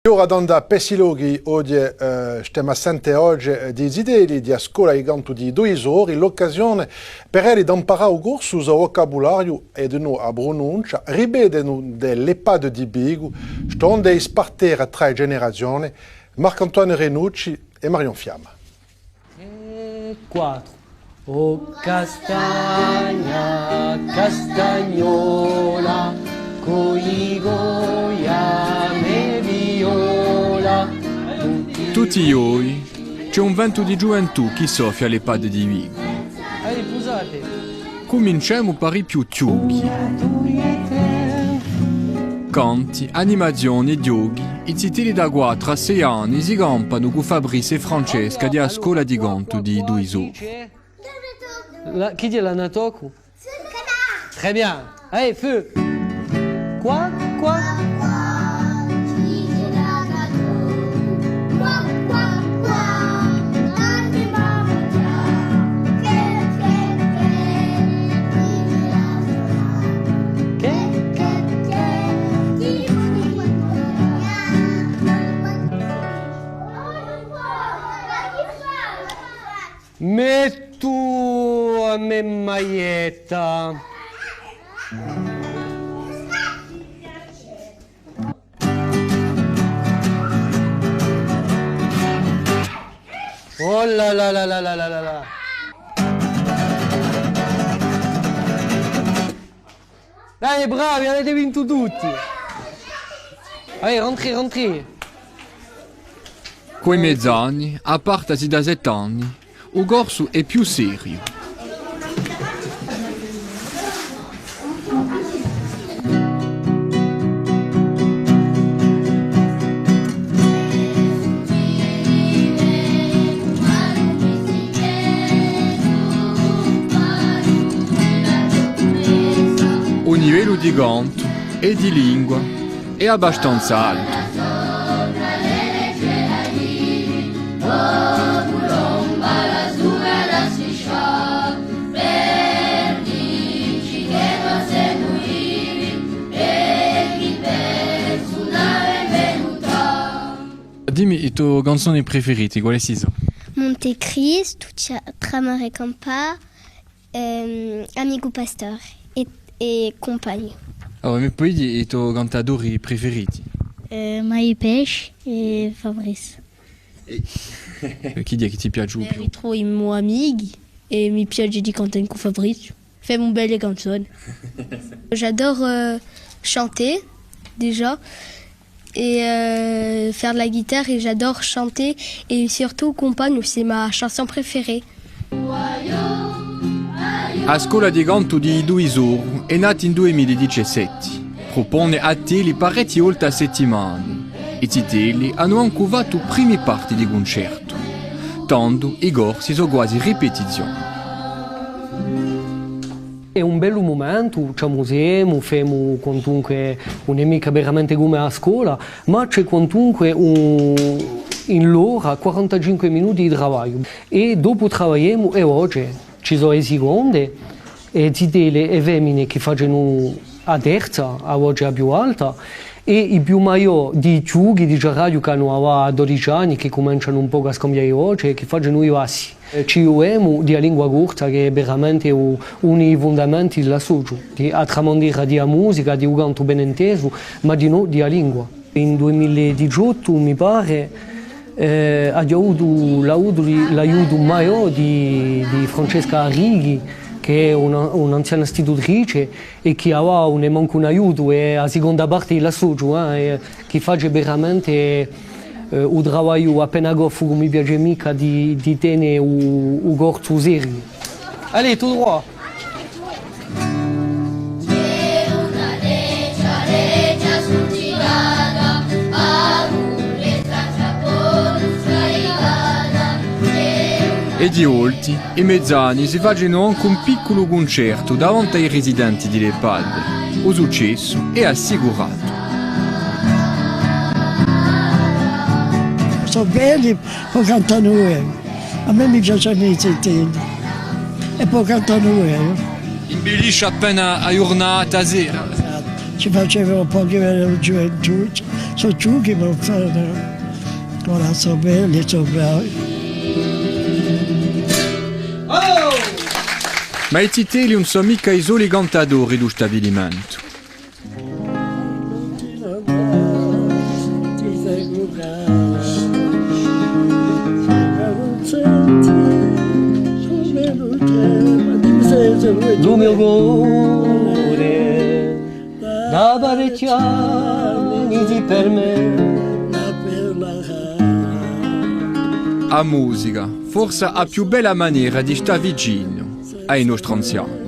Ora da Pessiloghi oggi stiamo a sentire oggi di idee di scuola e ganto di 2 ore l'occasione per loro di imparare un corso sul vocabolario e di noi a pronuncia, ripetere delle parole di Bigu, stonde e spartire a 3 generazioni, Marc-Antoine Renucci e Marion Fiamma. 4. Oh castagna, castagnola, coi goiame viola. Tutti ioi c'è un vento di gioventù che soffia le pade di Vigo. Posate. Cominciamo per i più tiughi. Canti, animazioni e dioghi, i zitili da 4 a 6 anni si campano con Fabrice e Francesca di scuola di ganto di 2 ore. Qui dit l'anatoku? Très bien. Allez, feu. Quoi? Mais tu a me maietta. Oh là là là là là là là là. Dai bravi, avete vinto tutti. Allez, rentrez. Coi mezz'anni, a partasi da 7 anni, il corso è più serio. Il livello di canto e di lingua è abbastanza alto. Dimmi i tuoi canzoni preferiti, quali sono? Montecristo, Tramare Campa, Amigo Pastor e compagni. Allora, mi puoi dire i tuoi cantatori preferiti? Mai Pesce e Fabrice. Chi è che ti piace più? Ritro i miei amici e mi piace di cantare con Fabrice. Fais mon belle canzone. J'adore chanter déjà et faire de la guitare et j'adore chanter et surtout Compagne, c'est ma chanson préférée. La scuola di canto di 2 ore è nata in 2017. Propone a te le parecchie volte a settimana. I titoli hanno ancovato prime parti di concerto. Tanto i corsi sono quasi ripetizioni. È un bel momento, ci amusiamo, facciamo comunque un'amica veramente come a scuola, ma c'è comunque in l'ora 45 minuti di lavoro. E dopo lavoriamo e oggi ci sono le seconde, e zitele e femmine che fanno a terza, a oggi a più alta, e i più maggiori di giughi di radio che hanno 12 anni, che cominciano un po' a scambiare oggi, che fanno i passi. Ci usiamo di lingua corta, che è veramente uno dei fondamenti della società, di tramandare di musica, di un canto ben inteso, ma di no di lingua. In 2018 mi pare abbiamo avuto l'aiuto maggiore di Francesca Arrighi, che è un'anziana istitutrice e che aveva un aiuto e la seconda parte della società, che fa veramente un lavoro appena goffo, come mi piace mica, di tenere un corso serio. Allez, tout droit. E di olti, i mezzani si facciano anche un piccolo concerto davanti ai residenti di Le Padre. Il successo è assicurato. Sono belli, poi cantano noi. A me mi piacciono i zitini. E poi cantano noi. Imbellisce appena a giornata sera. Ci faceva un po' di gioventù, sono giù che mi fanno, ora sono belli, sono bravi. Ma i titeli non sono mica i soli cantatori dello stabilimento. Lo mio cuore da parecchi anni per me. A musica, forse la più bella maniera di stare vicino ai nostri anziani.